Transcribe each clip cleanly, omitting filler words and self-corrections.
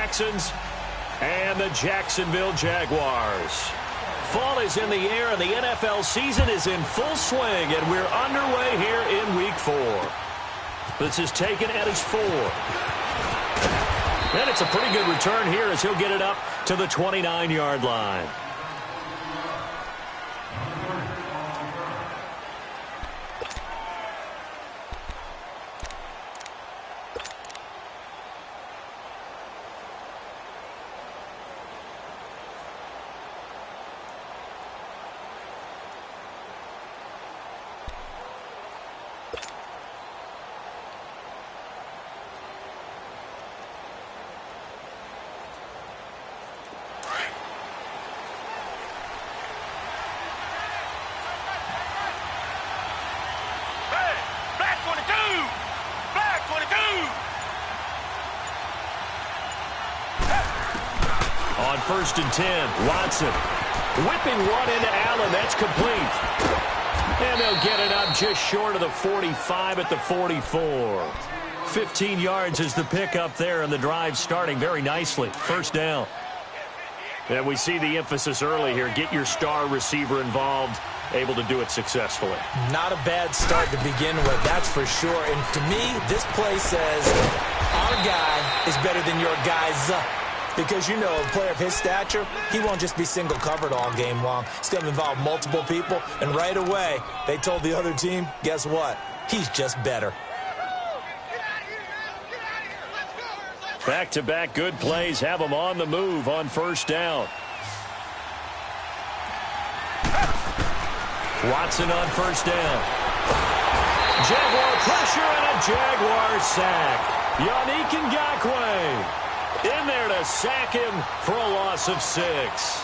Texans and the Jacksonville Jaguars. Fall is in the air, and the NFL season is in full swing, and we're underway here in Week 4. This is taken at his 4. And it's a pretty good return here as he'll get it up to the 29-yard line. On 1st and 10, Watson whipping one into Allen. That's complete. And they'll get it up just short of the 45 at the 44. 15 yards is the pickup there, and the drive starting very nicely. First down. And we see the emphasis early here. Get your star receiver involved, able to do it successfully. Not a bad start to begin with, that's for sure. And to me, this play says our guy is better than your guy's. Because, you know, a player of his stature, he won't just be single-covered all game long. It's going to involve multiple people. And right away, they told the other team, guess what? He's just better. Back-to-back good plays have him on the move on first down. Watson on first down. Jaguar pressure and a Jaguar sack. Yannick Ngakoue in there to sack him for a loss of 6.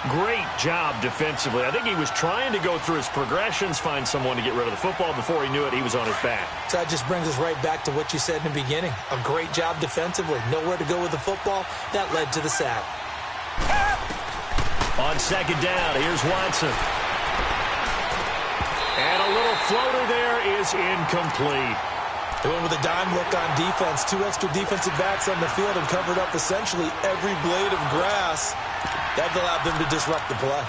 Great job defensively. I think he was trying to go through his progressions, find someone to get rid of the football. Before he knew it, he was on his back. So that just brings us right back to what you said in the beginning. A great job defensively. Nowhere to go with the football. That led to the sack. On second down, here's Watson. And a little floater there is incomplete. They went with a dime look on defense. 2 extra defensive backs on the field and covered up essentially every blade of grass. That allowed them to disrupt the play.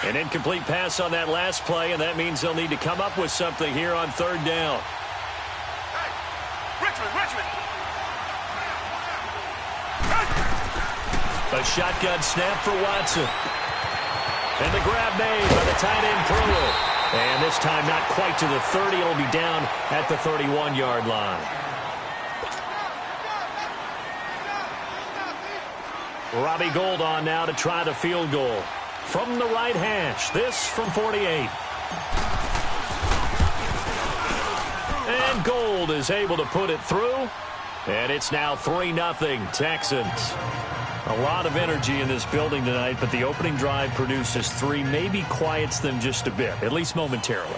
An incomplete pass on that last play, and that means they'll need to come up with something here on third down. A shotgun snap for Watson. And the grab made by the tight end Pruitt. And this time not quite to the 30. It'll be down at the 31-yard line. Robbie Gould on now to try the field goal. From the right hash. This from 48. And Gould is able to put it through. And it's now 3-0 Texans. A lot of energy in this building tonight, but the opening drive produces 3, maybe quiets them just a bit, at least momentarily.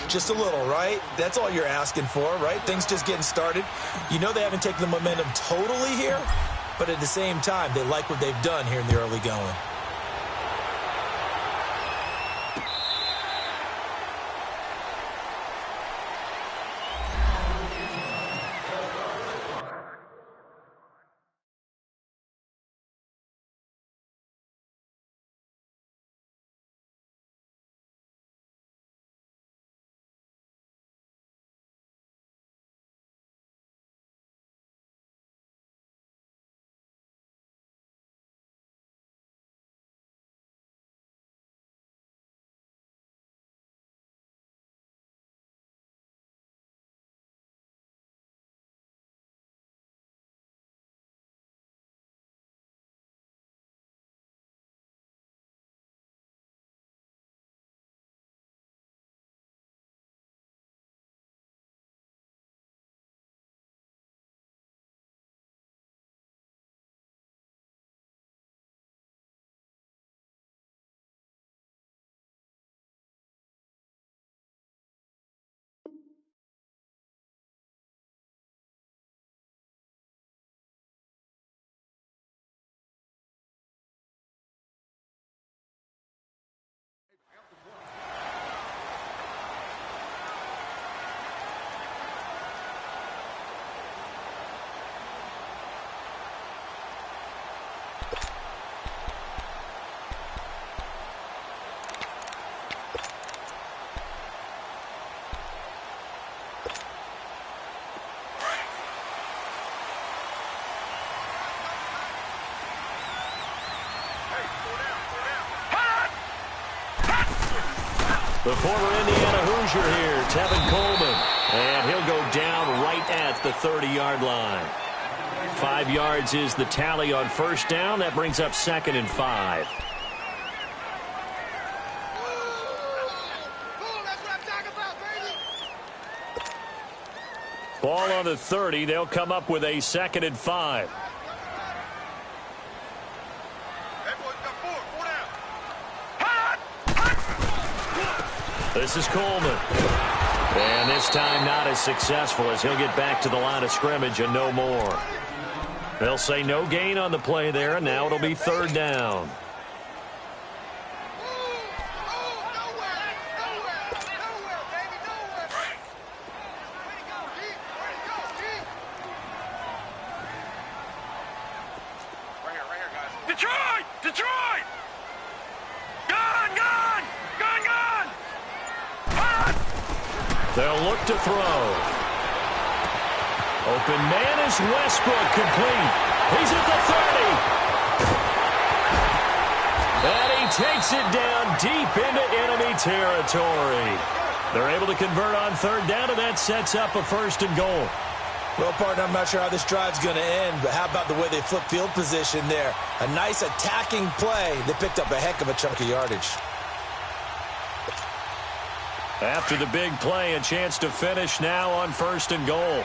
Just a little, right? That's all you're asking for, right? Things just getting started. You know they haven't taken the momentum totally here, but at the same time, they like what they've done here in the early going. The former Indiana Hoosier here, Tevin Coleman. And he'll go down right at the 30-yard line. 5 yards is the tally on first down. That brings up 2nd and 5. Ball on the 30. They'll come up with a 2nd and 5. This is Coleman. And this time not as successful as he'll get back to the line of scrimmage and no more. They'll say no gain on the play there, and now it'll be 3rd down. They'll look to throw. Open man is Westbrook, complete. He's at the 30. And he takes it down deep into enemy territory. They're able to convert on 3rd down, and that sets up a 1st and goal. Well, partner, I'm not sure how this drive's going to end, but how about the way they flip field position there? A nice attacking play. They picked up a heck of a chunk of yardage. After the big play, a chance to finish now on 1st and goal.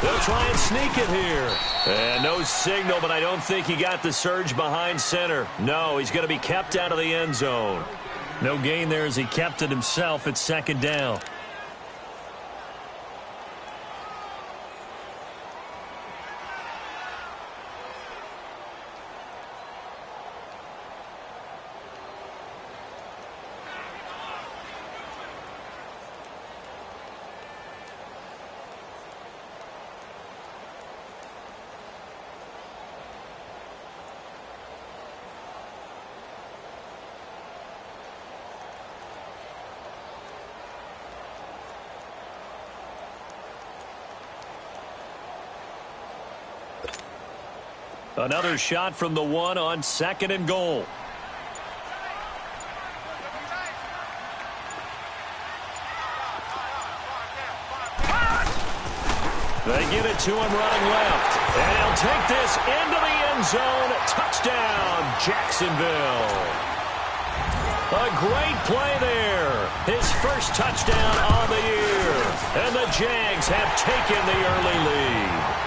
They'll try and sneak it here. And no signal, but I don't think he got the surge behind center. No, he's going to be kept out of the end zone. No gain there as he kept it himself at 2nd down. Another shot from the 1 on 2nd and goal. They get it to him running left. And he'll take this into the end zone. Touchdown, Jacksonville. A great play there. His first touchdown on the year. And the Jags have taken the early lead.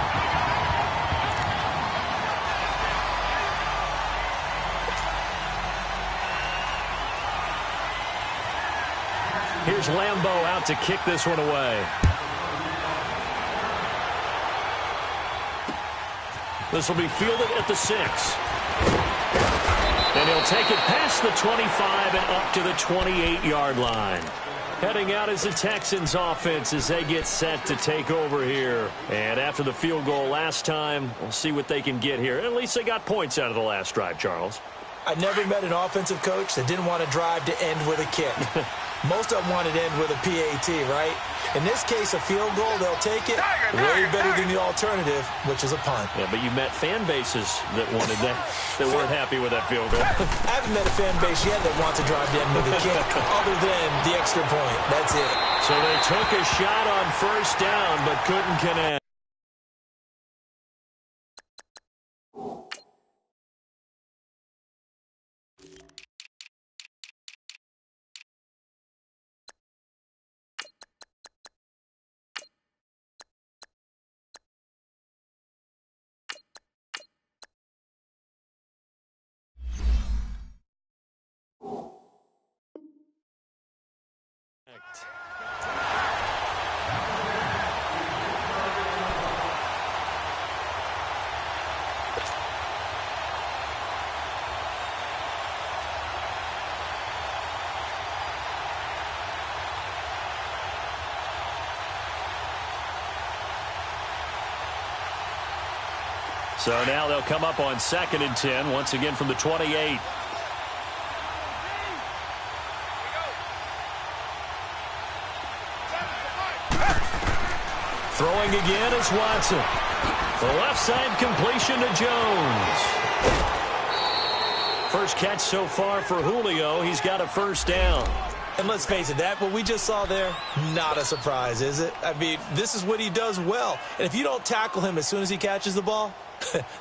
Here's Lambeau out to kick this one away. This will be fielded at the 6. And he'll take it past the 25 and up to the 28-yard line. Heading out is the Texans offense as they get set to take over here. And after the field goal last time, we'll see what they can get here. At least they got points out of the last drive, Charles. I never met an offensive coach that didn't want to drive to end with a kick. Most of them wanted to end with a PAT, right? In this case, a field goal, they'll take it way better than the alternative, which is a punt. Yeah, but you met fan bases that wanted that, that weren't happy with that field goal. I haven't met a fan base yet that wants to drive to end with a kick other than the extra point. That's it. So they took a shot on 1st down, but couldn't connect. So now they'll come up on 2nd and 10, once again from the 28. Throwing again is Watson. The left side completion to Jones. First catch so far for Julio. He's got a first down. And let's face it, that what we just saw there, not a surprise, is it? I mean, this is what he does well. And if you don't tackle him as soon as he catches the ball,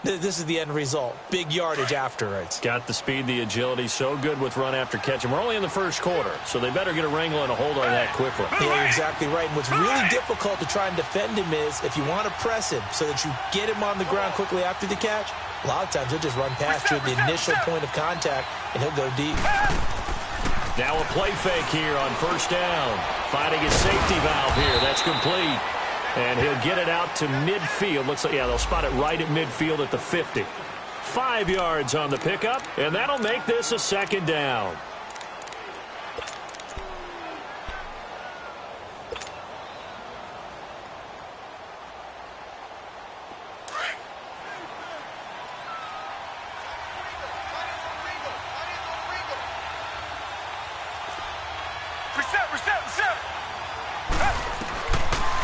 this is the end result. Big yardage afterwards. Got the speed, the agility, so good with run after catch. And we're only in the first quarter, so they better get a wrangle and a hold on that quickly. Yeah, you're exactly right. And what's really difficult to try and defend him is if you want to press him so that you get him on the ground quickly after the catch, a lot of times he'll just run past you at the initial point of contact, and he'll go deep. Now a play fake here on first down. Finding his safety valve here. That's complete. And he'll get it out to midfield. Looks like, yeah, they'll spot it right at midfield at the 50. 5 yards on the pickup, and that'll make this a second down.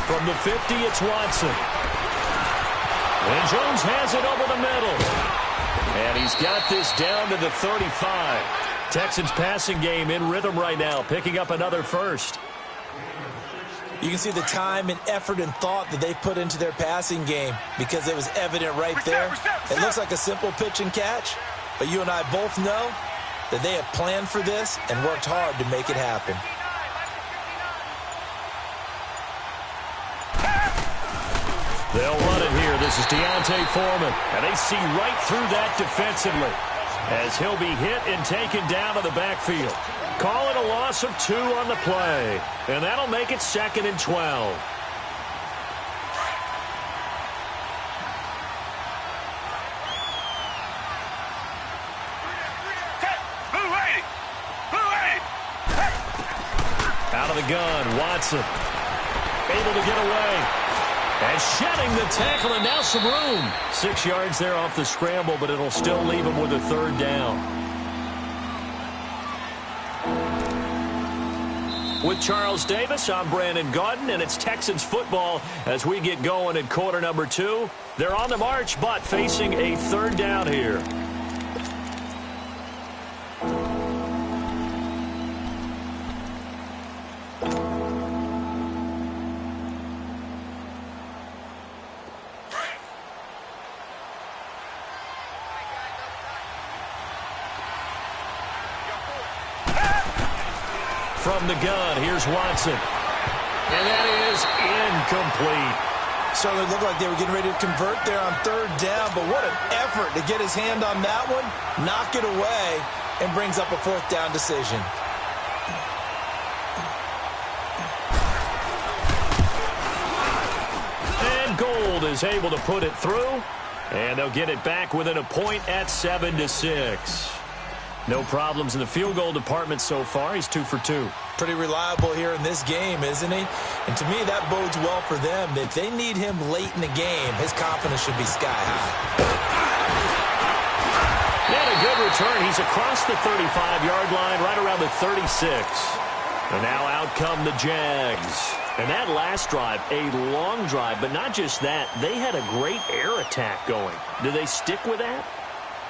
From the 50, it's Watson. And Jones has it over the middle. And he's got this down to the 35. Texans passing game in rhythm right now, picking up another first. You can see the time and effort and thought that they put into their passing game because it was evident right there. It looks like a simple pitch and catch, but you and I both know that they have planned for this and worked hard to make it happen. They'll run it here. This is Deontay Foreman. And they see right through that defensively as he'll be hit and taken down to the backfield. Call it a loss of 2 on the play. And that'll make it 2nd and 12. Out of the gun, Watson. Able to get away. And shedding the tackle, and now some room. 6 yards there off the scramble, but it'll still leave him with a third down. With Charles Davis, I'm Brandon Gaudin, and it's Texans football as we get going in quarter number 2. They're on the march, but facing a third down here. From the gun, here's Watson. And that is incomplete. Certainly looked like they were getting ready to convert there on third down, but what an effort to get his hand on that one, knock it away, and brings up a fourth down decision. And Gold is able to put it through, and they'll get it back within a point at 7-6. No problems in the field goal department so far. He's 2 for 2. Pretty reliable here in this game, isn't he? And to me, that bodes well for them. If they need him late in the game, his confidence should be sky high. And a good return. He's across the 35-yard line, right around the 36. And now out come the Jags. And that last drive, a long drive, but not just that. They had a great air attack going. Do they stick with that?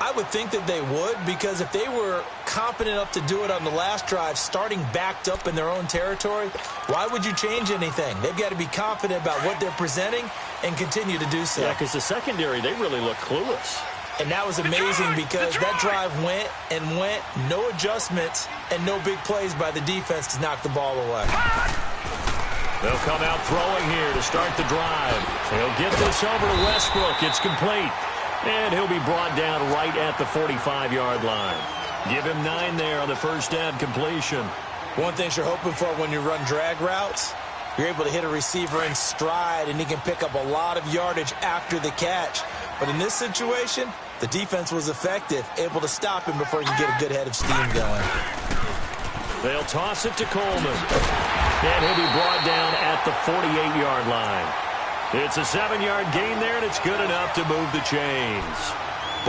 I would think that they would, because if they were competent enough to do it on the last drive, starting backed up in their own territory, why would you change anything? They've got to be confident about what they're presenting and continue to do so. Yeah, because the secondary, they really look clueless. And that was amazing because that drive went and went, no adjustments, and no big plays by the defense to knock the ball away. They'll come out throwing here to start the drive. He'll get this over to Westbrook. It's complete. And he'll be brought down right at the 45-yard line. Give him 9 there on the first down completion. One thing you're hoping for when you run drag routes, you're able to hit a receiver in stride, and he can pick up a lot of yardage after the catch. But in this situation, the defense was effective, able to stop him before he can get a good head of steam going. They'll toss it to Coleman. And he'll be brought down at the 48-yard line. It's a 7-yard gain there, and it's good enough to move the chains.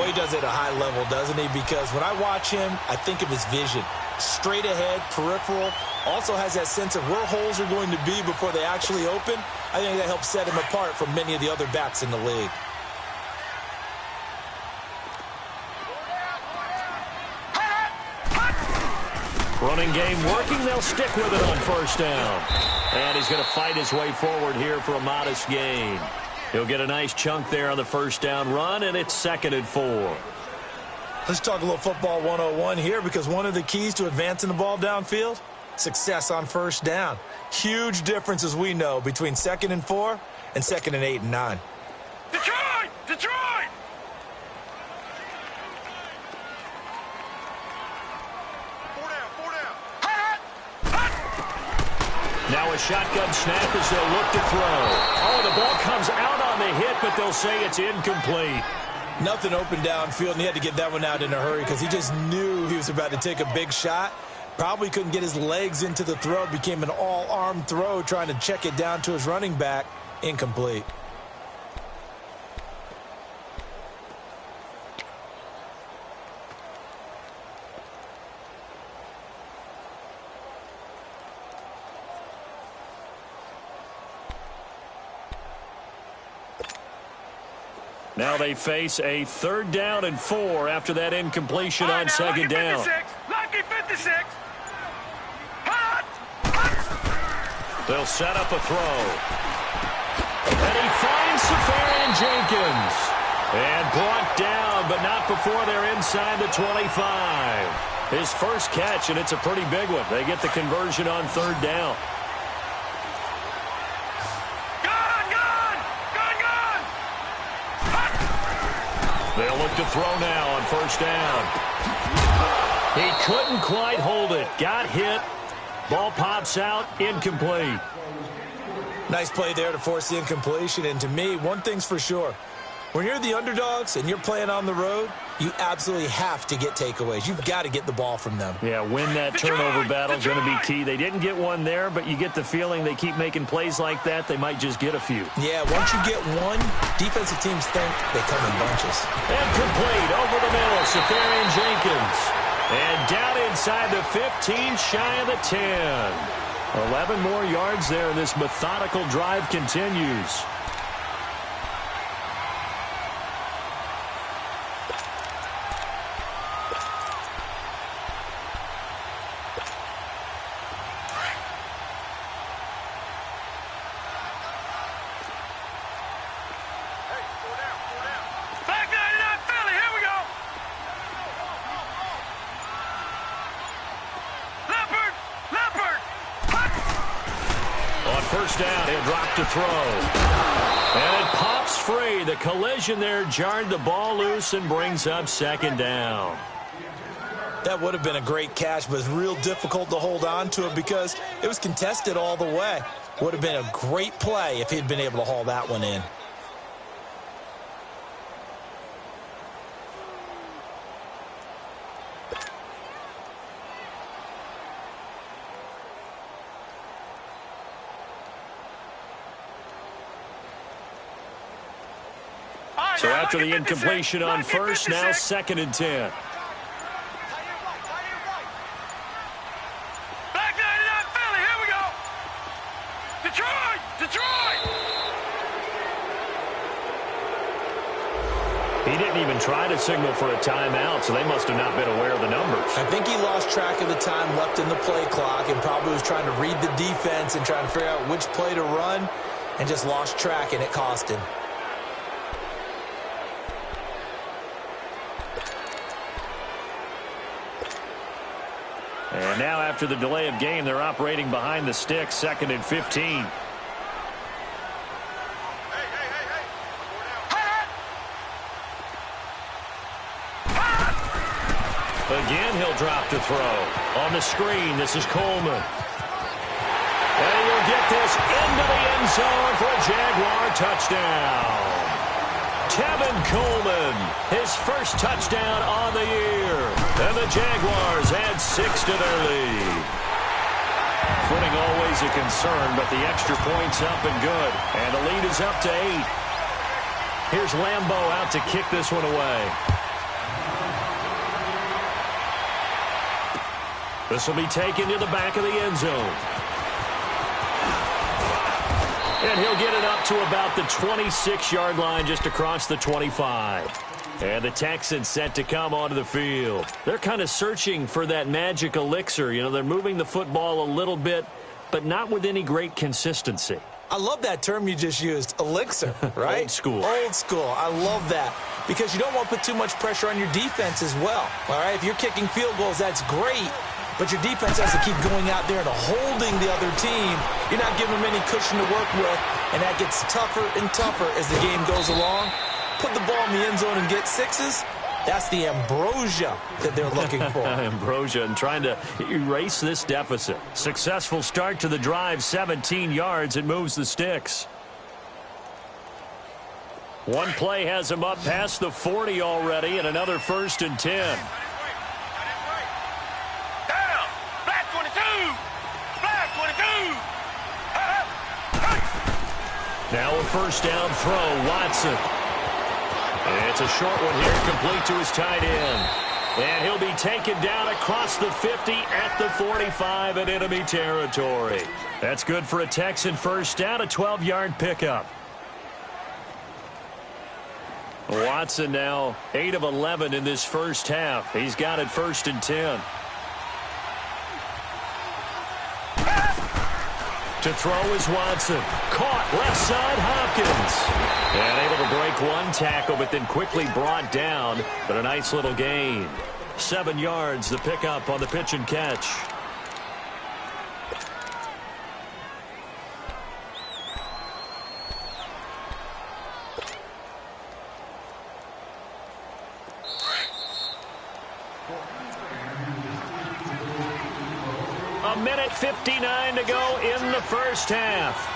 Well, he does it at a high level, doesn't he? Because when I watch him, I think of his vision. Straight ahead, peripheral, also has that sense of where holes are going to be before they actually open. I think that helps set him apart from many of the other backs in the league. Running game working. They'll stick with it on first down. And he's going to fight his way forward here for a modest gain. He'll get a nice chunk there on the first down run, and it's 2nd and 4. Let's talk a little football 101 here, because one of the keys to advancing the ball downfield, success on first down. Huge difference, as we know, between 2nd and 4 and 2nd and 8 and 9. Detroit! Detroit! Four down. Now a shotgun snap as they'll look to throw. Oh, the ball comes out on the hit, but they'll say it's incomplete. Nothing open downfield, and he had to get that one out in a hurry because he just knew he was about to take a big shot. Probably couldn't get his legs into the throw. Became an all-arm throw trying to check it down to his running back. Incomplete. Now they face a 3rd down and 4 after that incompletion on 2nd down. Lucky 56. They'll set up a throw. And he finds Safarian Jenkins. And brought down, but not before they're inside the 25. His first catch, and it's a pretty big one. They get the conversion on 3rd down. They'll look to throw now on first down. He couldn't quite hold it. Got hit. Ball pops out. Incomplete. Nice play there to force the incompletion. And to me, one thing's for sure. When you're the underdogs and you're playing on the road, you absolutely have to get takeaways. You've got to get the ball from them. Yeah, win that turnover battle is going to be key. They didn't get one there, but you get the feeling they keep making plays like that, they might just get a few. Yeah, once you get one, defensive teams think they come in bunches. And complete over the middle, Safarian Jenkins. And down inside the 15, shy of the 10. 11 more yards there, and this methodical drive continues. First down, he'll drop to throw. And it pops free. The collision there jarred the ball loose and brings up 2nd down. That would have been a great catch, but it's real difficult to hold on to it because it was contested all the way. Would have been a great play if he'd been able to haul that one in. So after the incompletion on first, now 2nd and 10. Back 99, Philly, here we go. Detroit, Detroit. He didn't even try to signal for a timeout, so they must have not been aware of the numbers. I think he lost track of the time left in the play clock and probably was trying to read the defense and trying to figure out which play to run and just lost track, and it cost him. And now after the delay of game, they're operating behind the sticks, 2nd and 15. Again, he'll drop to throw. On the screen, this is Coleman. And he'll get this into the end zone for a Jaguar touchdown. Tevin Coleman, his first touchdown on the year. And the Jaguars add 6 to their lead. Footing always a concern, but the extra point's up and good. And the lead is up to 8. Here's Lambeau out to kick this one away. This will be taken to the back of the end zone. And he'll get it up to about the 26-yard line, just across the 25. And the Texans set to come onto the field. They're kind of searching for that magic elixir. You know, they're moving the football a little bit, but not with any great consistency. I love that term you just used, elixir, right? Old school. Old school. I love that because you don't want to put too much pressure on your defense as well, all right? If you're kicking field goals, that's great, but your defense has to keep going out there and holding the other team. You're not giving them any cushion to work with, and that gets tougher and tougher as the game goes along. Put the ball in the end zone and get sixes. That's the ambrosia that they're looking for. Ambrosia, and trying to erase this deficit. Successful start to the drive, 17 yards. It moves the sticks. One play has him up past the 40 already, and another 1st and 10. Down. Black 22. Black 22. Now a 1st down throw, Watson. It's a short one here, complete to his tight end. And he'll be taken down across the 50 at the 45 in enemy territory. That's good for a Texan 1st down, a 12-yard pickup. Watson now 8 of 11 in this first half. He's got it 1st and 10. To throw is Watson. Caught left side, Hopkins. And able to break one tackle, but then quickly brought down. But a nice little gain. 7 yards, the pickup on the pitch and catch. A minute 59 to go in the first half.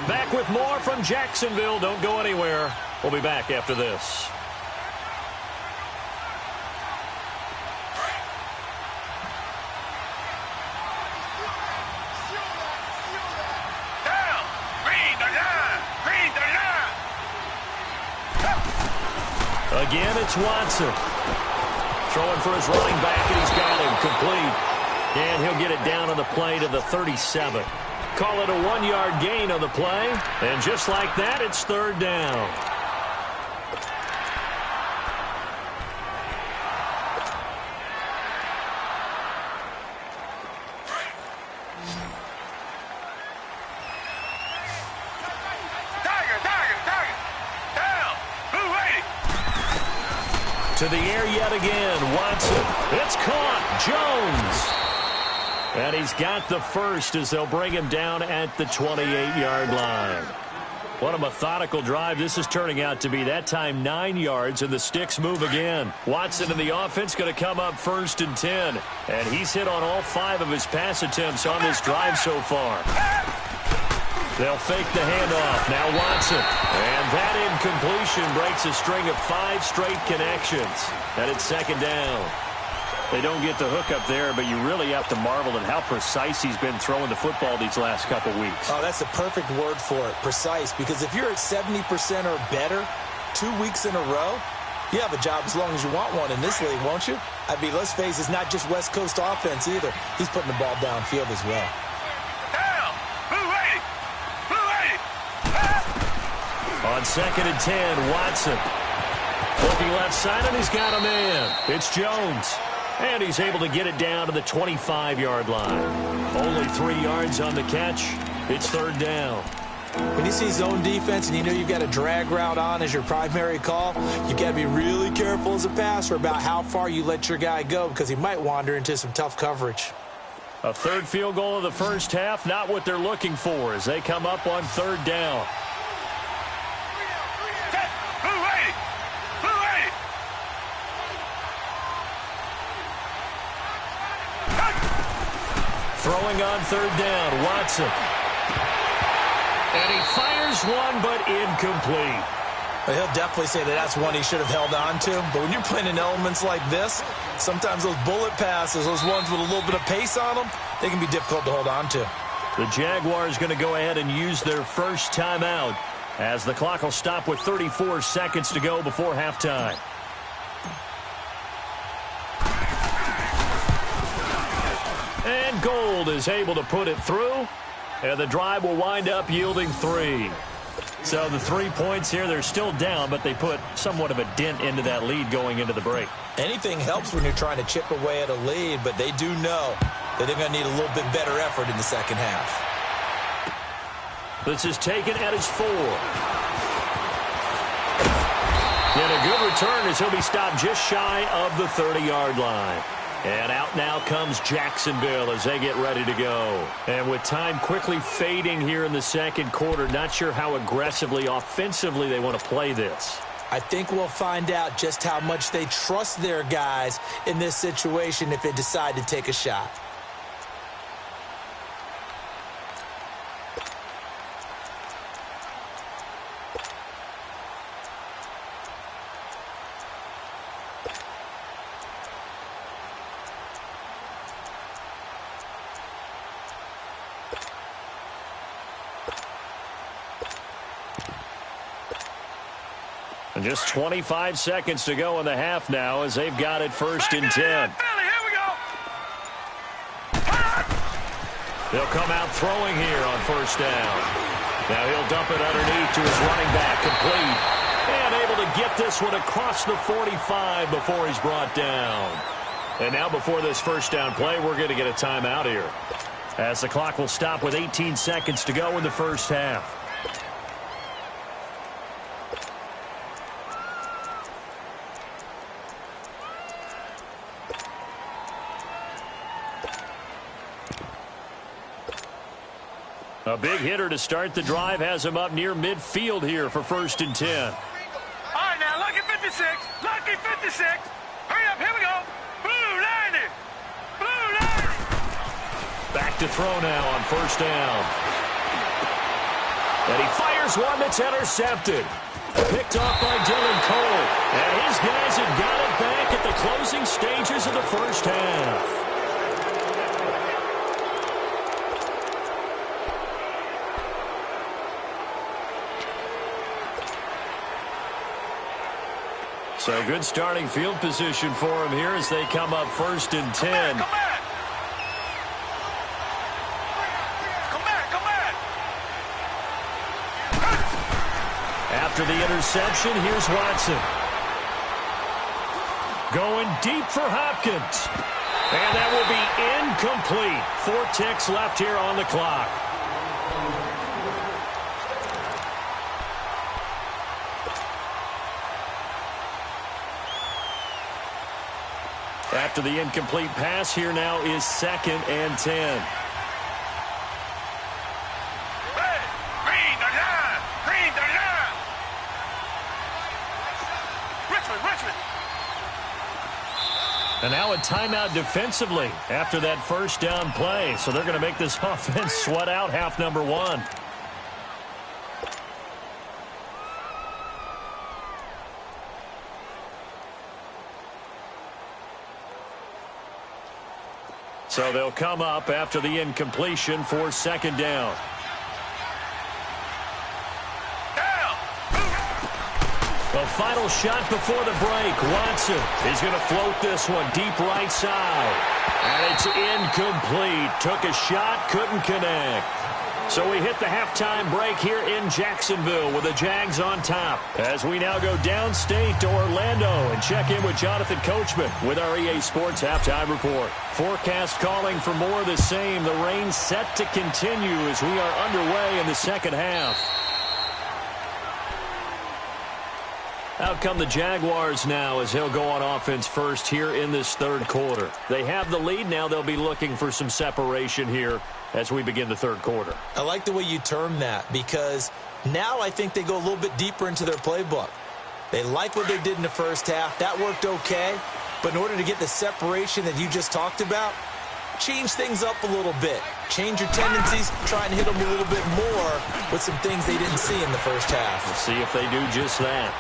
Back with more from Jacksonville. Don't go anywhere. We'll be back after this. Down. Green the line. Green the line. Again, it's Watson. Throwing for his running back, and he's got him complete. And he'll get it down on the play to the 37. Call it a 1-yard gain on the play. And just like that, it's 3rd down. Tiger. Down. Blue 80. To the air yet again, Watson. It's caught. Jones. And he's got the first as they'll bring him down at the 28-yard line. What a methodical drive this is turning out to be. That time 9 yards, and the sticks move again. Watson and the offense going to come up 1st and 10. And he's hit on all 5 of his pass attempts on this drive so far. They'll fake the handoff. Now Watson. And that incompletion breaks a string of 5 straight connections. And it's 2nd down. They don't get the hook up there, but you really have to marvel at how precise he's been throwing the football these last couple weeks. Oh, that's the perfect word for it, precise, because if you're at 70% or better 2 weeks in a row, you have a job as long as you want one in this league, won't you? I mean, let's face it, it's not just West Coast offense either. He's putting the ball downfield as well. Down. Blue 80. Blue 80. On 2nd and 10, Watson. Looking left side, and he's got a man. It's Jones. And he's able to get it down to the 25-yard line. Only 3 yards on the catch. It's 3rd down. When you see zone defense and you know you've got a drag route on as your primary call, you've got to be really careful as a passer about how far you let your guy go because he might wander into some tough coverage. A 3rd field goal of the first half, not what they're looking for as they come up on 3rd down. Blue 80. Blue 80. Throwing on 3rd down, Watson. And he fires one, but incomplete. But he'll definitely say that that's one he should have held on to. But when you're playing in elements like this, sometimes those bullet passes, those ones with a little bit of pace on them, they can be difficult to hold on to. The Jaguars going to go ahead and use their first timeout as the clock will stop with 34 seconds to go before halftime. And Gold is able to put it through, and the drive will wind up yielding 3. So the 3 points here, they're still down, but they put somewhat of a dent into that lead going into the break. Anything helps when you're trying to chip away at a lead, but they do know that they're going to need a little bit better effort in the second half. This is taken at his 4. And a good return as he'll be stopped just shy of the 30-yard line. And out now comes Jacksonville as they get ready to go. And with time quickly fading here in the second quarter, not sure how aggressively, offensively they want to play this. I think we'll find out just how much they trust their guys in this situation if they decide to take a shot. And just 25 seconds to go in the half now as they've got it 1st and 10. They'll come out throwing here on 1st down. Now he'll dump it underneath to his running back, complete. And able to get this one across the 45 before he's brought down. And now before this 1st down play, we're going to get a timeout here, as the clock will stop with 18 seconds to go in the 1st half. A big hitter to start the drive has him up near midfield here for 1st and 10. All right, now, lucky 56. Lucky 56. Hurry up, here we go. Blue 90. Blue 90. Back to throw now on 1st down. And he fires one that's intercepted. Picked off by Dylan Cole. And his guys have got it back at the closing stages of the 1st half. So good starting field position for him here as they come up 1st and 10. Come back. After the interception, here's Watson. Going deep for Hopkins. And that will be incomplete. 4 ticks left here on the clock. After the incomplete pass, here now is 2nd and 10. And now a timeout defensively after that 1st down play. So they're going to make this offense sweat out half number 1. So they'll come up after the incompletion for 2nd down. The final shot before the break. Watson is going to float this one deep right side. And it's incomplete. Took a shot, couldn't connect. So we hit the halftime break here in Jacksonville with the Jags on top. As we now go downstate to Orlando and check in with Jonathan Coachman with our EA Sports Halftime Report. Forecast calling for more of the same. The rain set to continue as we are underway in the second half. Out come the Jaguars now as they'll go on offense first here in this 3rd quarter. They have the lead now. They'll be looking for some separation here as we begin the 3rd quarter. I like the way you term that because now I think they go a little bit deeper into their playbook. They like what they did in the 1st half. That worked okay. But in order to get the separation that you just talked about, change things up a little bit. Change your tendencies. Try and hit them a little bit more with some things they didn't see in the 1st half. Let's see if they do just that.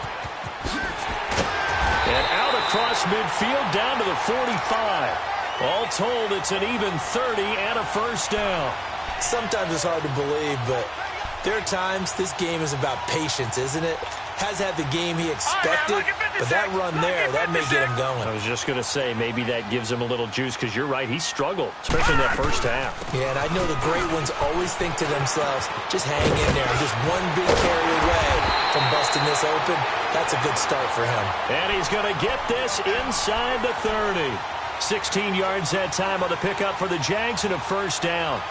And out across midfield down to the 45. All told, it's an even 30 and a 1st down. Sometimes it's hard to believe, but there are times this game is about patience, isn't it? Has had the game he expected, But that run there, that may get him going. I was just going to say, maybe that gives him a little juice, because you're right, he struggled, especially in that first half. Yeah, and I know the great ones always think to themselves, just hang in there. I'm just one big carry away from busting this open. That's a good start for him. And he's going to get this inside the 30. 16 yards that time on the pickup for the Jags and a first down.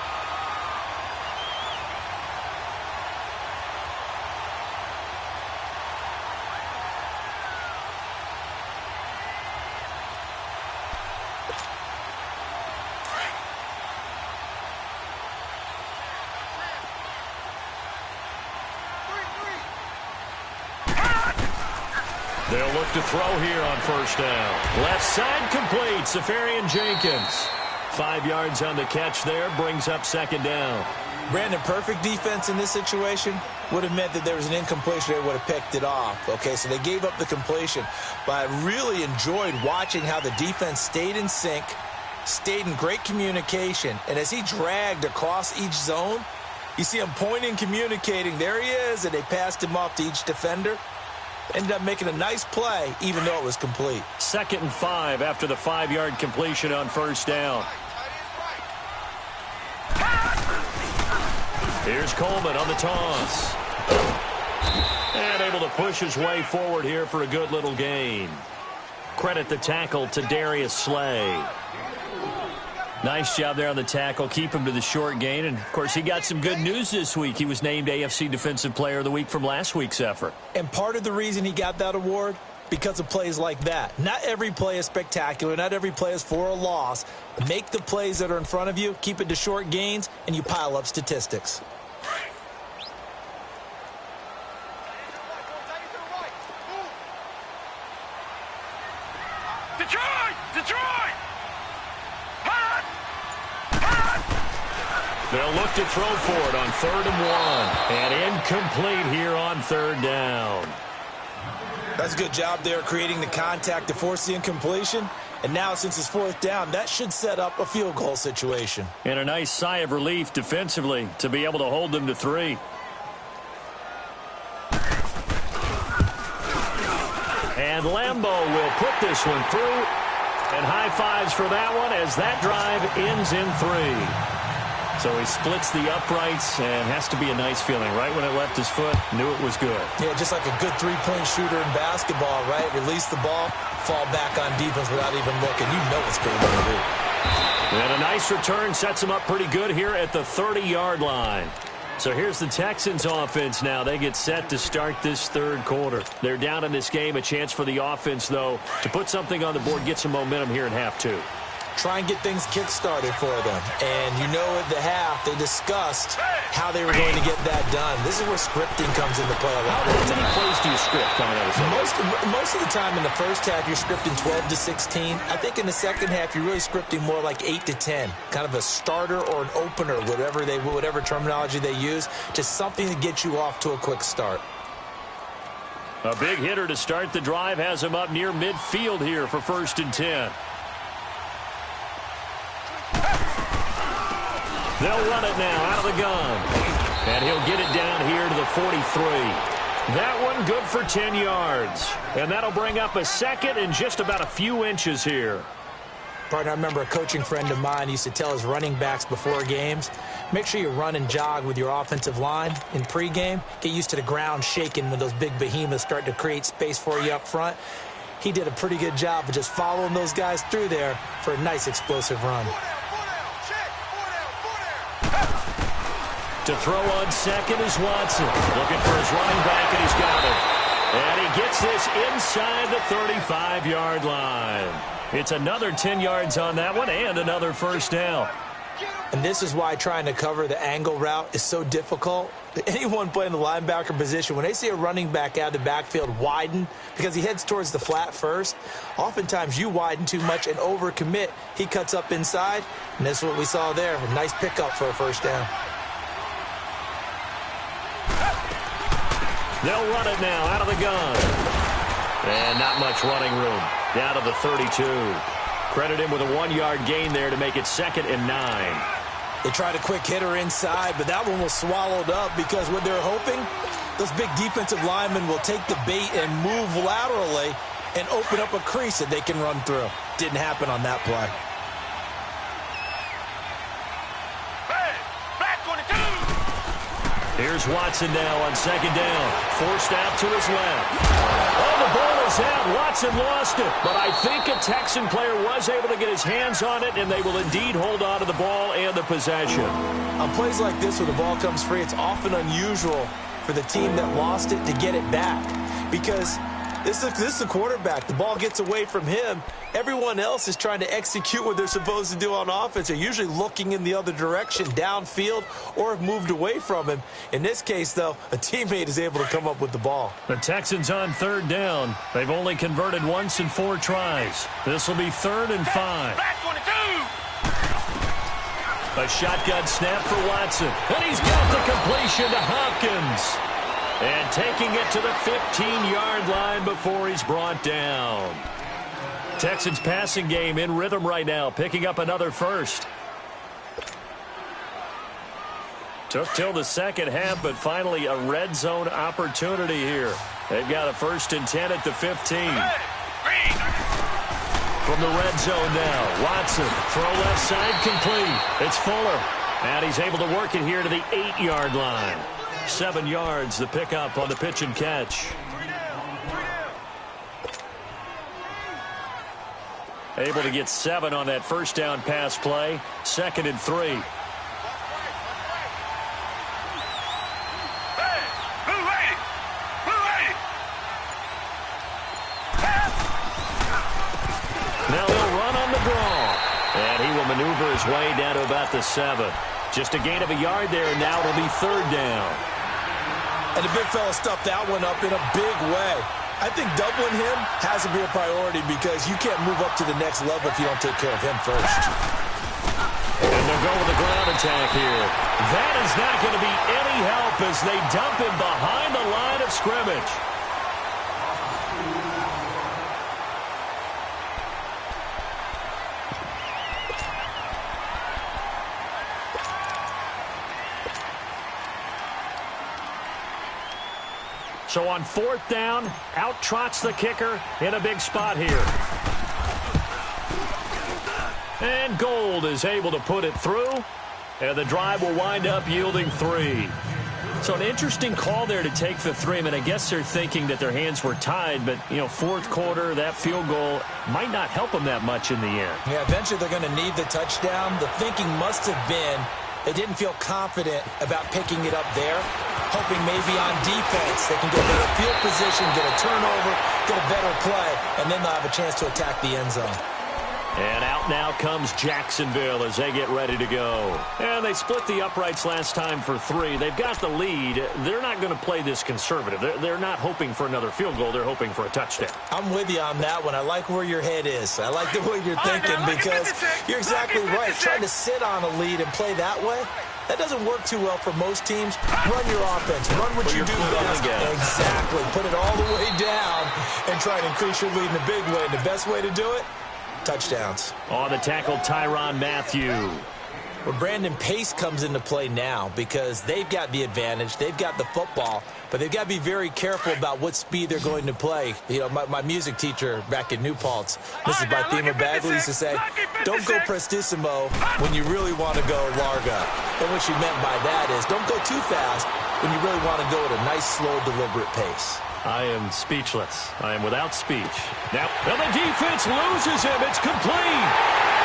They'll look to throw here on first down. Left side complete. Safarian Jenkins. 5 yards on the catch there. Brings up second down. Brandon, perfect defense in this situation would have meant that there was an incompletion. They would have picked it off. Okay, so they gave up the completion. But I really enjoyed watching how the defense stayed in sync, stayed in great communication. And as he dragged across each zone, you see him pointing, communicating. There he is, and they passed him off to each defender. Ended up making a nice play, even though it was complete. 2nd and 5 after the 5-yard completion on first down. Here's Coleman on the toss. And able to push his way forward here for a good little gain. Credit the tackle to Darius Slay. Nice job there on the tackle. Keep him to the short gain. And, of course, he got some good news this week. He was named AFC Defensive Player of the Week from last week's effort. And part of the reason he got that award, because of plays like that. Not every play is spectacular. Not every play is for a loss. Make the plays that are in front of you, keep it to short gains, and you pile up statistics. Detroit! Detroit! They'll look to throw for it on 3rd and 1. And incomplete here on 3rd down. That's a good job there creating the contact to force the incompletion. And now, since it's 4th down, that should set up a field goal situation. And a nice sigh of relief defensively to be able to hold them to 3. And Lambeau will put this one through. And high fives for that one as that drive ends in 3. So he splits the uprights, and has to be a nice feeling. Right when it left his foot, knew it was good. Yeah, just like a good three-point shooter in basketball, right? Release the ball, fall back on defense without even looking. You know it's going to do. And a nice return sets him up pretty good here at the 30-yard line. So here's the Texans offense now. They get set to start this 3rd quarter. They're down in this game. A chance for the offense, though, to put something on the board, get some momentum here in half 2. Try and get things kick-started for them. And you know at the half, they discussed how they were going to get that done. This is where scripting comes into play a lot. How many plays do you script coming out of the Most of the time in the first half, you're scripting 12 to 16. I think in the second half, you're really scripting more like 8 to 10. Kind of a starter or an opener, whatever terminology they use. Just something to get you off to a quick start. A big hitter to start the drive has him up near midfield here for 1st and 10. They'll run it now out of the gun. And he'll get it down here to the 43. That one good for 10 yards. And that'll bring up a 2nd and just about a few inches here. Partner, I remember a coaching friend of mine used to tell his running backs before games, make sure you run and jog with your offensive line in pregame. Get used to the ground shaking when those big behemoths start to create space for you up front. He did a pretty good job of just following those guys through there for a nice explosive run. To throw on 2nd is Watson. Looking for his running back, and he's got it. And he gets this inside the 35-yard line. It's another 10 yards on that one and another first down. And this is why trying to cover the angle route is so difficult. Anyone playing the linebacker position, when they see a running back out of the backfield widen because he heads towards the flat first, oftentimes you widen too much and overcommit. He cuts up inside, and this is what we saw there. A nice pickup for a first down. They'll run it now out of the gun. And not much running room. Down to the 32. Credit him with a 1-yard gain there to make it 2nd and 9. They tried a quick hitter inside, but that one was swallowed up because what they're hoping, those big defensive linemen will take the bait and move laterally and open up a crease that they can run through. Didn't happen on that play. Hey, back 22. Here's Watson now on second down. Forced out to his left. Oh, the ball is out. Watson lost it. But I think a Texan player was able to get his hands on it, and they will indeed hold on to the ball and the possession. On plays like this where the ball comes free, it's often unusual for the team that lost it to get it back. Because this is the quarterback. The ball gets away from him. Everyone else is trying to execute what they're supposed to do on offense. They're usually looking in the other direction, downfield, or have moved away from him. In this case, though, a teammate is able to come up with the ball. The Texans on third down. They've only converted once in 4 tries. This will be 3rd and 5. Back 22. A shotgun snap for Watson. And he's got the completion to Hopkins. And taking it to the 15-yard line before he's brought down. Texans passing game in rhythm right now, picking up another first. Took till the second half, but finally a red zone opportunity here. They've got a 1st and 10 at the 15. From the red zone now, Watson, throw left side complete. It's Fuller, and he's able to work it here to the 8-yard line. 7 yards, the pickup on the pitch and catch. Able to get 7 on that first down pass play. 2nd and 3. Now he'll run on the draw. And he will maneuver his way down to about the 7. Just a gain of a yard there, and now it'll be 3rd down. And the big fella stuffed that one up in a big way. I think doubling him has to be a priority because you can't move up to the next level if you don't take care of him first. And they'll go with the ground attack here. That is not going to be any help as they dump him behind the line of scrimmage. So on 4th down, out trots the kicker in a big spot here. And Gold is able to put it through, and the drive will wind up yielding 3. So an interesting call there to take the 3. I mean, I guess they're thinking that their hands were tied, but, you know, 4th quarter, that field goal might not help them that much in the end. Yeah, eventually they're going to need the touchdown. The thinking must have been they didn't feel confident about picking it up there, hoping maybe on defense they can get a better field position, get a turnover, get a better play, and then they'll have a chance to attack the end zone. And out now comes Jacksonville as they get ready to go. And they split the uprights last time for 3. They've got the lead. They're not going to play this conservative. They're not hoping for another field goal. They're hoping for a touchdown. I'm with you on that one. I like where your head is. I like the way you're thinking because you're exactly right. Trying to sit on a lead and play that way, that doesn't work too well for most teams. Run your offense. Run what you do best. Exactly. Put it all the way down and try and increase your lead in a big way. And the best way to do it, touchdowns. On the tackle, Tyrann Mathieu. Well, Brandon, pace comes into play now because they've got the advantage. They've got the football, but they've got to be very careful about what speed they're going to play. You know, my music teacher back in New Paltz, Mrs. Barthema Bagley, used to say, don't go prestissimo when you really want to go larga. And what she meant by that is don't go too fast when you really want to go at a nice, slow, deliberate pace. I am speechless. I am without speech. Now the defense loses him. It's complete.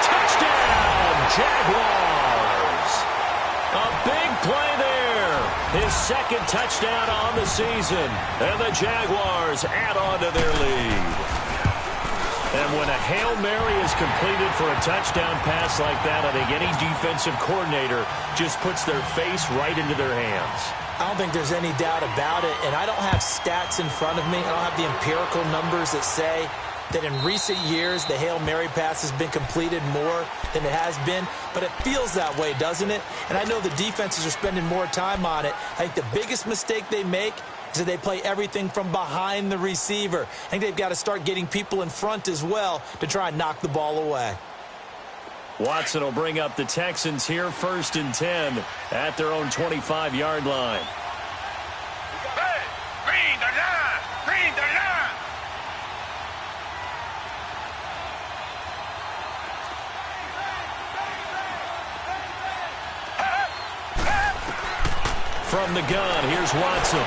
Touchdown, Jaguars. A big play there. His 2nd touchdown on the season. And the Jaguars add on to their lead. And when a Hail Mary is completed for a touchdown pass like that, I think any defensive coordinator just puts their face right into their hands. I don't think there's any doubt about it, and I don't have stats in front of me. I don't have the empirical numbers that say that in recent years the Hail Mary pass has been completed more than it has been, but it feels that way, doesn't it? And I know the defenses are spending more time on it. I think the biggest mistake they make is that they play everything from behind the receiver. I think they've got to start getting people in front as well to try and knock the ball away. Watson will bring up the Texans here 1st and 10 at their own 25-yard line. Hey, green the line, green the line. from the gun. Here's Watson.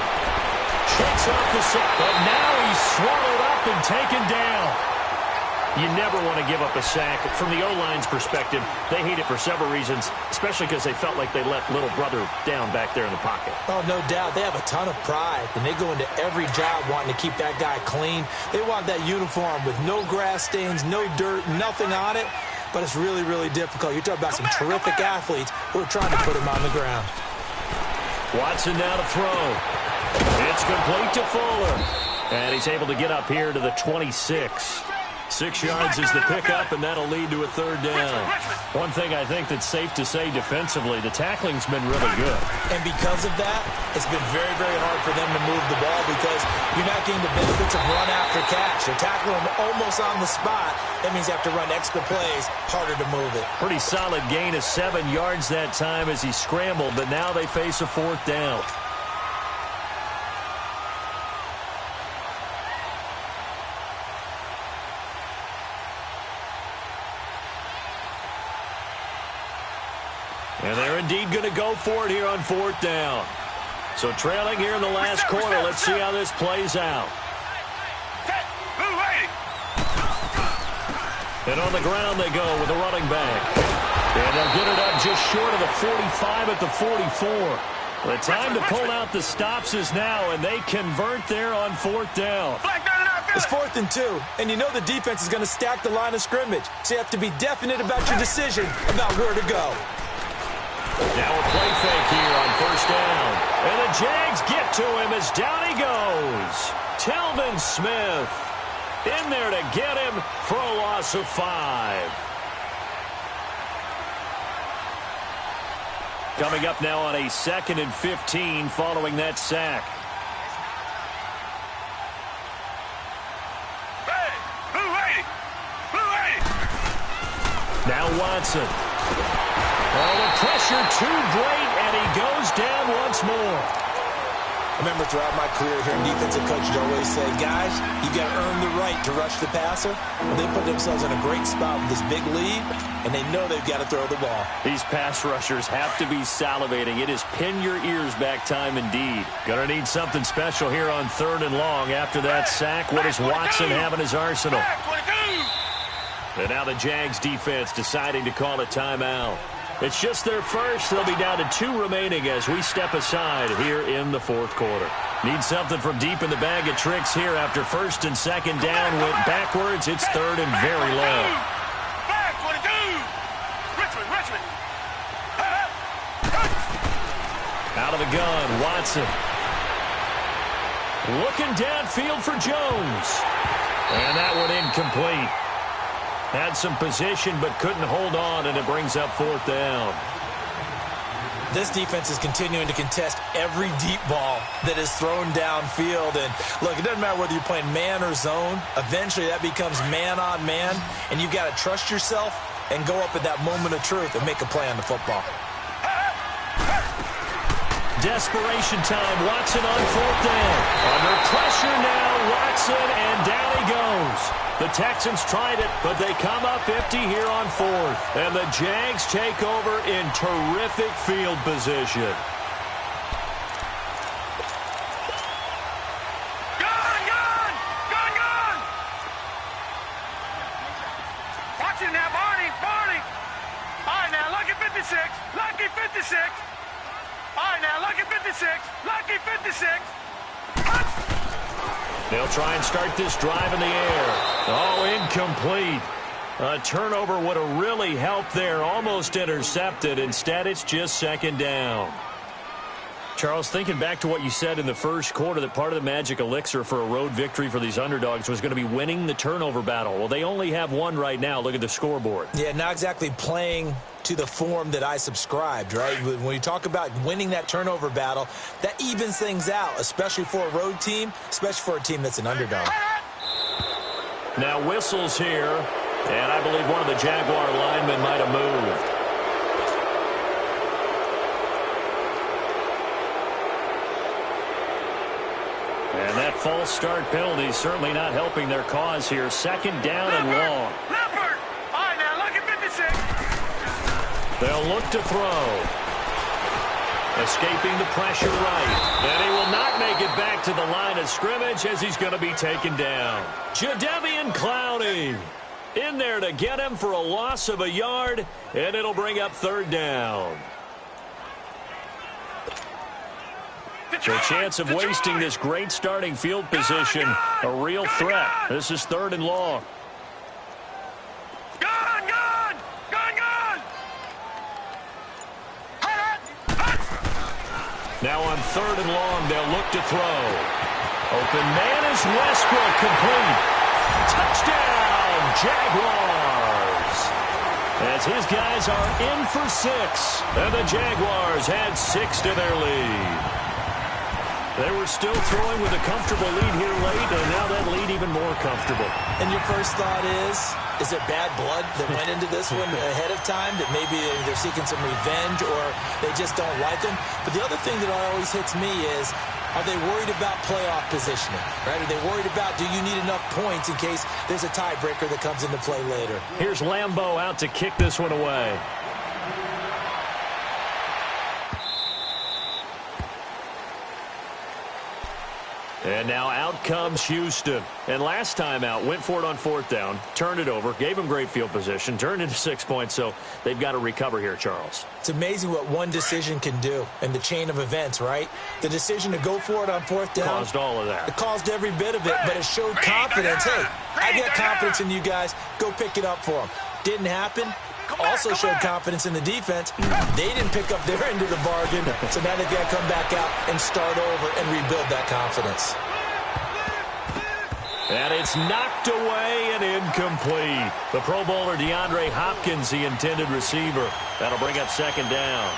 Shakes off the sack, but now he's swallowed up and taken down. You never want to give up a sack. From the O-line's perspective, they hate it for several reasons, especially because they felt like they let little brother down back there in the pocket. Oh, no doubt. They have a ton of pride, and they go into every job wanting to keep that guy clean. They want that uniform with no grass stains, no dirt, nothing on it. But it's really, really difficult. You're talking about some terrific athletes who are trying to put him on the ground. Watson now to throw. It's complete to Fuller. And he's able to get up here to the 26. 6 yards is the pickup, and that'll lead to a third down. One thing I think that's safe to say defensively, the tackling's been really good. And because of that, it's been very, very hard for them to move the ball because you're not getting the benefits of run after catch. You're tackling them almost on the spot. That means you have to run extra plays, harder to move it. Pretty solid gain of 7 yards that time as he scrambled, but now they face a fourth down. And they're indeed going to go for it here on fourth down. So trailing here in the last quarter. Let's see how this plays out. And on the ground they go with the running back. And they'll get it up just short of the 45 at the 44. The time to pull out the stops is now, and they convert there on fourth down. It's 4th and 2, and you know the defense is going to stack the line of scrimmage. So you have to be definite about your decision about where to go. Now a play fake here on first down. And the Jags get to him as down he goes. Telvin Smith in there to get him for a loss of 5. Coming up now on a 2nd and 15 following that sack. Now Watson. Oh, the pressure too great, and he goes down once more. I remember throughout my career hearing defensive coaches always say, guys, you got to earn the right to rush the passer. Well, they put themselves in a great spot with this big lead, and they know they've got to throw the ball. These pass rushers have to be salivating. It is pin your ears back time indeed. Gonna need something special here on 3rd and long. After that sack, what does Watson have in his arsenal? And now the Jags defense deciding to call a timeout. It's just their first. They'll be down to 2 remaining as we step aside here in the 4th quarter. Need something from deep in the bag of tricks here after 1st and 2nd down. Went backwards. It's 3rd and very low. Richmond. Out of the gun, Watson. Looking downfield for Jones. And that one incomplete. Had some position but couldn't hold on, and it brings up 4th down. This defense is continuing to contest every deep ball that is thrown downfield. And, look, it doesn't matter whether you're playing man or zone. Eventually that becomes man on man, and you've got to trust yourself and go up at that moment of truth and make a play on the football. Desperation time. Watson on 4th down. Under pressure now, Watson, and down he goes. The Texans tried it, but they come up empty here on 4th. And the Jags take over in terrific field position. Gun! Watch it now, Barney! All right, now, lucky 56. All right, now, lucky 56. They'll try and start this drive in the air. Oh, incomplete. A turnover would have really helped there. Almost intercepted. Instead, it's just 2nd down. Charles, thinking back to what you said in the first quarter, that part of the magic elixir for a road victory for these underdogs was going to be winning the turnover battle. Well, they only have one right now. Look at the scoreboard. Yeah, not exactly playing to the form that I subscribed, right? When you talk about winning that turnover battle, that evens things out, especially for a road team, especially for a team that's an underdog. Now whistles here, and I believe one of the Jaguar linemen might have moved. And that false start penalty is certainly not helping their cause here. 2nd down and long. Leopard! All right, now, lucky 56. They'll look to throw. Escaping the pressure right. And he will not make it back to the line of scrimmage as he's going to be taken down. Jadeveon Clowney in there to get him for a loss of a yard, and it'll bring up third down. The chance of wasting this great starting field position, a real threat. This is third and long. Now on third and long, they'll look to throw. Open man is Westbrook, complete. Touchdown, Jaguars. As his guys are in for 6. And the Jaguars had 6 to their lead. They were still throwing with a comfortable lead here late, and now that lead even more comfortable. And your first thought is it bad blood that went into this one ahead of time, that maybe they're seeking some revenge or they just don't like them? But the other thing that always hits me is, are they worried about playoff positioning? Right? Are they worried about, do you need enough points in case there's a tiebreaker that comes into play later? Here's Lambeau out to kick this one away. And now out comes Houston. And last time out, went for it on fourth down, turned it over, gave them great field position, turned into 6 points, so they've got to recover here, Charles. It's amazing what one decision can do in the chain of events, right? The decision to go for it on fourth down caused all of that. It caused every bit of it, but it showed confidence. Hey, I got confidence in you guys. Go pick it up for them. Didn't happen. Also showed confidence in the defense. They didn't pick up their end of the bargain, so now they've got to come back out and start over and rebuild that confidence. And it's knocked away and incomplete. The Pro Bowler DeAndre Hopkins, the intended receiver. That'll bring up second down.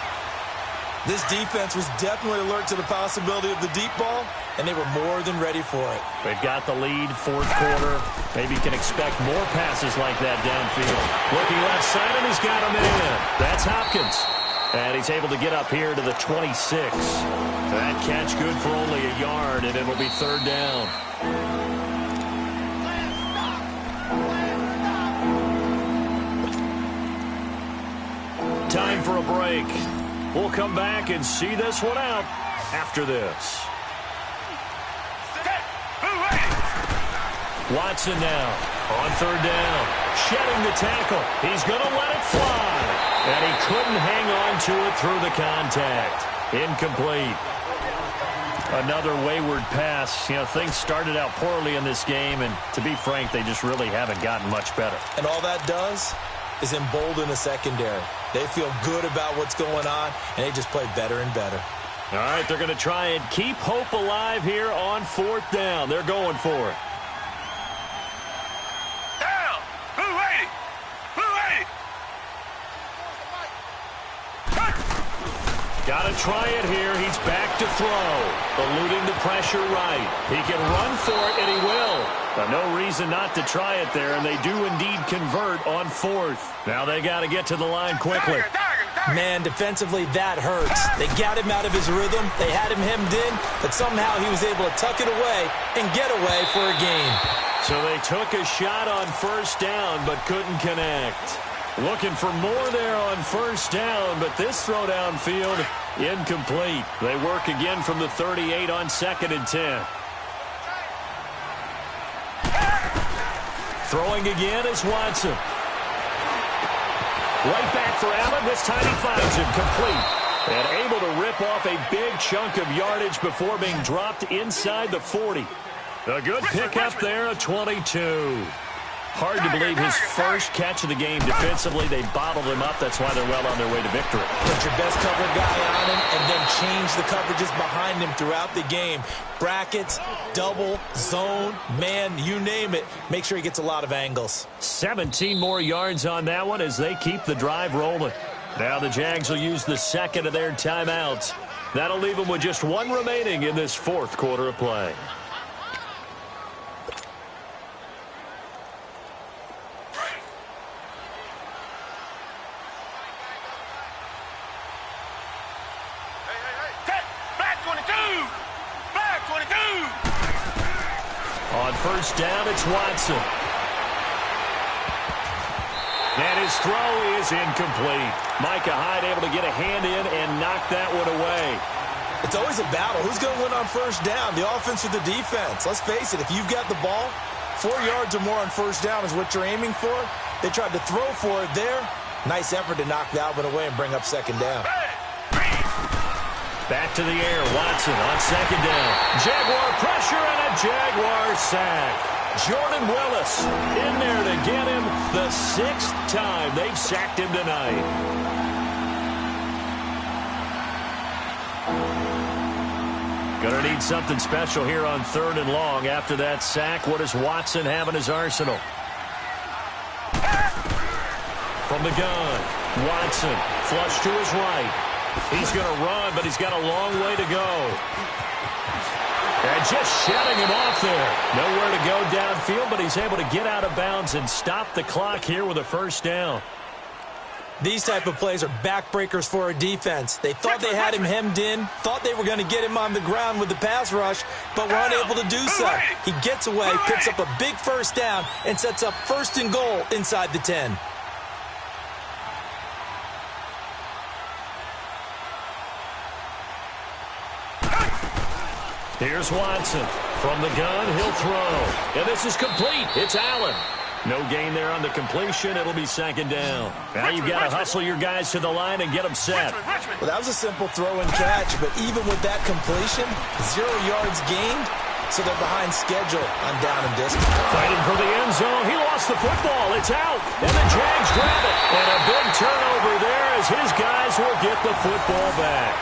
This defense was definitely alert to the possibility of the deep ball, and they were more than ready for it. They've got the lead, fourth quarter. Maybe can expect more passes like that downfield. Looking left side, and he's got him in. That's Hopkins. And he's able to get up here to the 26. That catch good for only a yard, and it'll be third down. Time for a break. We'll come back and see this one out after this. Watson now on third down. Shedding the tackle. He's going to let it fly. And he couldn't hang on to it through the contact. Incomplete. Another wayward pass. You know, things started out poorly in this game, and to be frank, they just really haven't gotten much better. And all that does is embolden the secondary. They feel good about what's going on, and they just play better and better. All right, they're going to try and keep hope alive here on fourth down. They're going for it. Down! Blue 80! Blue 80! Got to try it here. He's back to throw. Eluding the pressure right. He can run for it, and he will. But no reason not to try it there, and they do indeed convert on fourth. Now they got to get to the line quickly. Man, defensively, that hurts. They got him out of his rhythm. They had him hemmed in, but somehow he was able to tuck it away and get away for a gain. So they took a shot on first down, but couldn't connect. Looking for more there on first down, but this throw downfield, incomplete. They work again from the 38 on second and 10. Throwing again is Watson. Right back for Allen. This time he finds him complete. And able to rip off a big chunk of yardage before being dropped inside the 40. A good pickup there, a 22. Hard to believe his first catch of the game defensively. They bottled him up. That's why they're well on their way to victory. Put your best cover guy on him and then change the coverages behind him throughout the game. Brackets, double, zone, man, you name it. Make sure he gets a lot of angles. 17 more yards on that one as they keep the drive rolling. Now the Jags will use the second of their timeouts. That'll leave them with just one remaining in this fourth quarter of play. On first down, it's Watson. And his his throw is incomplete. Micah Hyde able to get a hand in and knock that one away. It's always a battle. Who's going to win on first down, the offense or the defense? Let's face it, if you've got the ball, 4 yards or more on first down is what you're aiming for. They tried to throw for it there. Nice effort to knock that one away and bring up second down. Back to the air. Watson on second down. Jaguar pressure and a Jaguar sack. Jordan Willis in there to get him the 6th time they've sacked him tonight. Going to need something special here on 3rd and long. After that sack, what does Watson have in his arsenal? From the gun, Watson flush to his right. He's going to run, but he's got a long way to go. And just shutting him off there. Nowhere to go downfield, but he's able to get out of bounds and stop the clock here with a first down. These type of plays are backbreakers for a defense. They thought they had him hemmed in, thought they were going to get him on the ground with the pass rush, but were unable to do so. He gets away, picks up a big first down, and sets up 1st and goal inside the 10. Here's Watson. From the gun, he'll throw. And this is complete. It's Allen. No gain there on the completion. It'll be 2nd down. Now you've got to hustle your guys to the line and get them set. Well, that was a simple throw and catch, but even with that completion, 0 yards gained, so they're behind schedule on down and distance. Fighting for the end zone. He lost the football. It's out. And the Jags grab it. And a big turnover there as his guys will get the football back.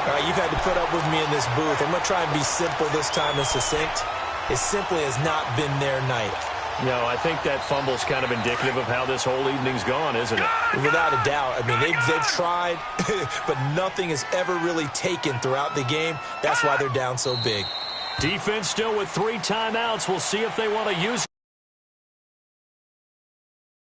All right, you've had to put up with me in this booth. I'm going to try and be simple this time and succinct. It simply has not been their night. No, I think that fumble's kind of indicative of how this whole evening's gone, isn't it? Without a doubt. I mean, they've tried, but nothing has ever really taken throughout the game. That's why they're down so big. Defense still with 3 timeouts. We'll see if they want to use it.